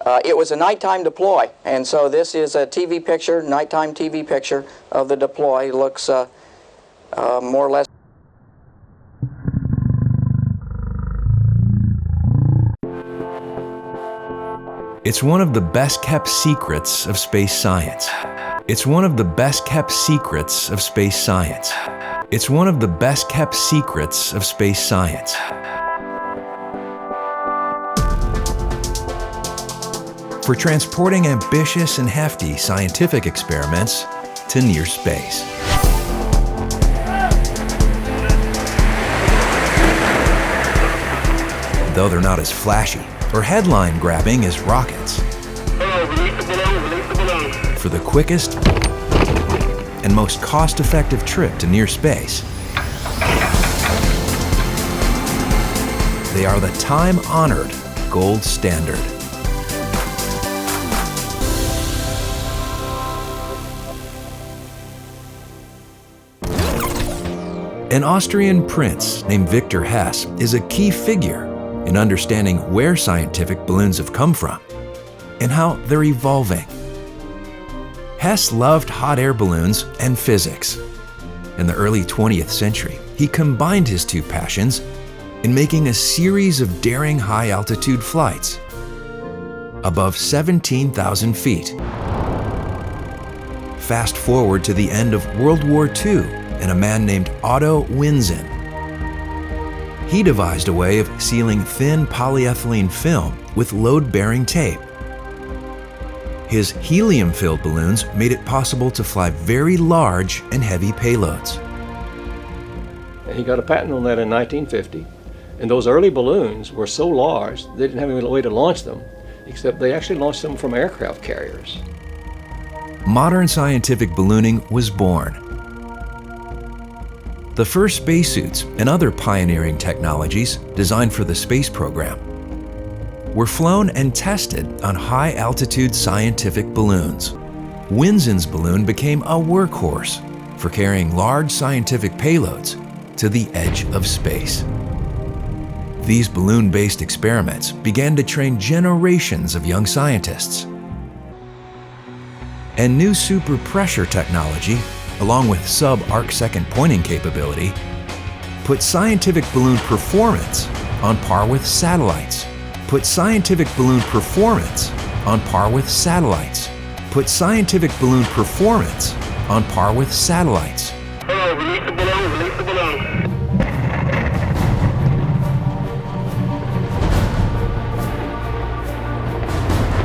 It was a nighttime deploy, and so this is a TV picture, nighttime TV picture of the deploy. It looks more or less. It's one of the best-kept secrets of space science. It's one of the best-kept secrets of space science. It's one of the best-kept secrets of space science. For transporting ambitious and hefty scientific experiments to near space. Though they're not as flashy or headline-grabbing as rockets. For the quickest and most cost-effective trip to near space, they are the time-honored gold standard. An Austrian prince named Victor Hess is a key figure in understanding where scientific balloons have come from and how they're evolving. Hess loved hot air balloons and physics. In the early 20th century, he combined his two passions in making a series of daring high-altitude flights above 17,000 feet. Fast forward to the end of World War II and a man named Otto Winsen. He devised a way of sealing thin polyethylene film with load-bearing tape. His helium-filled balloons made it possible to fly very large and heavy payloads. And he got a patent on that in 1950. And those early balloons were so large, they didn't have any way to launch them, except they actually launched them from aircraft carriers. Modern scientific ballooning was born. The first spacesuits and other pioneering technologies designed for the space program were flown and tested on high-altitude scientific balloons. Winsen's balloon became a workhorse for carrying large scientific payloads to the edge of space. These balloon-based experiments began to train generations of young scientists. And new super-pressure technology, along with sub-arc-second pointing capability, put scientific balloon performance on par with satellites. Put scientific balloon performance on par with satellites. Put scientific balloon performance on par with satellites. Hello, release the balloon, release the balloon.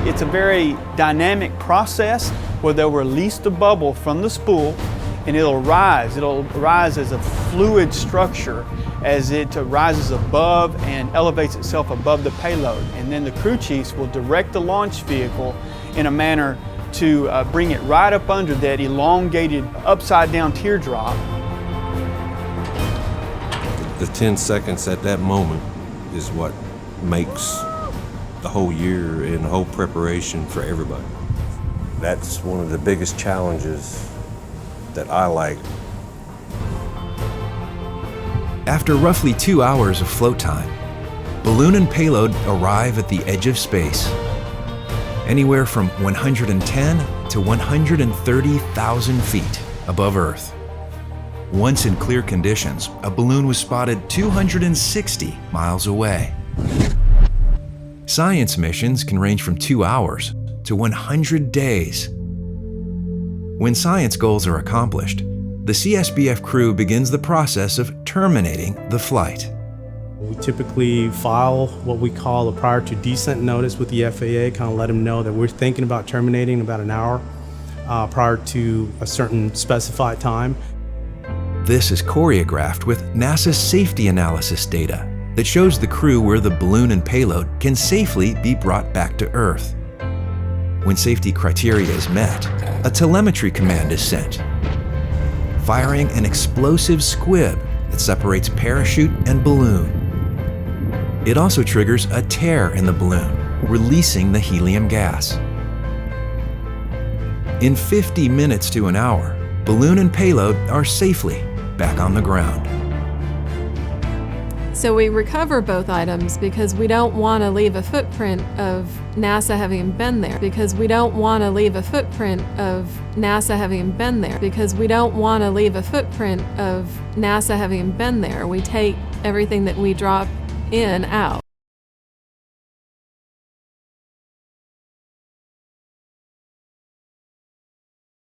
It's a very dynamic process where they'll release the bubble from the spool and it'll rise. It'll rise as a fluid structure as it rises above and elevates itself above the payload. And then the crew chiefs will direct the launch vehicle in a manner to bring it right up under that elongated upside down teardrop. The 10 seconds at that moment is what makes the whole year and the whole preparation for everybody. That's one of the biggest challenges that I like. After roughly 2 hours of float time, balloon and payload arrive at the edge of space, anywhere from 110 to 130,000 feet above Earth. Once in clear conditions, a balloon was spotted 260 miles away. Science missions can range from 2 hours to 100 days. When science goals are accomplished, the CSBF crew begins the process of terminating the flight. We typically file what we call a prior to descent notice with the FAA, kind of let them know that we're thinking about terminating about an hour prior to a certain specified time. This is choreographed with NASA's safety analysis data that shows the crew where the balloon and payload can safely be brought back to Earth. When safety criteria is met, a telemetry command is sent, firing an explosive squib that separates parachute and balloon. It also triggers a tear in the balloon, releasing the helium gas. In 50 minutes to an hour, balloon and payload are safely back on the ground. So we recover both items because we don't want to leave a footprint of NASA having been there. Because we don't want to leave a footprint of NASA having been there. Because we don't want to leave a footprint of NASA having been there. We take everything that we drop in out.